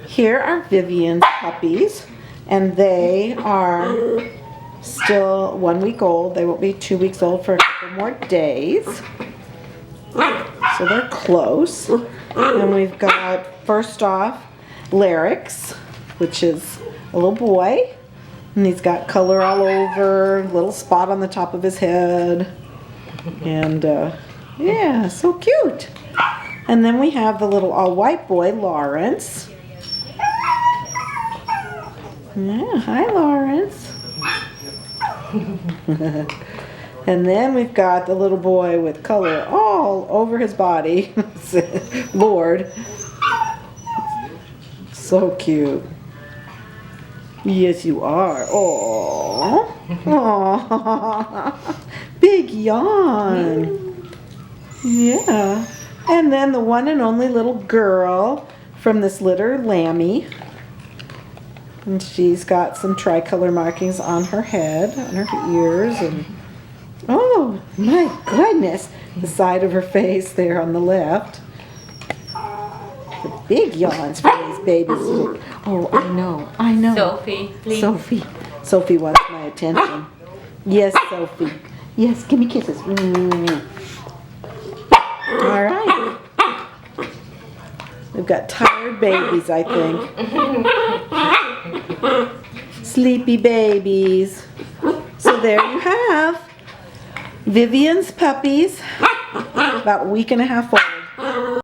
Here are Vivian's puppies, and they are still 1 week old. They will be 2 weeks old for a couple more days. So they're close. And we've got, first off, Larix, which is a little boy. And he's got color all over, little spot on the top of his head. And yeah, so cute. And then we have the little all-white boy, Lawrence. Yeah, hi, Lawrence. And then we've got the little boy with color all over his body. Lord. So cute. Yes, you are. Aww. Aww. Big yawn. Yeah. And then the one and only little girl from this litter, Lammy. And she's got some tricolor markings on her head, on her ears, and oh my goodness, the side of her face there on the left. The big yawns for these babies. Oh, I know. Sophie, please. Sophie wants my attention. Yes, Sophie. Yes, give me kisses. All right. We've got tired babies, I think. Sleepy babies. So there you have Vivian's puppies, about a week and a half old.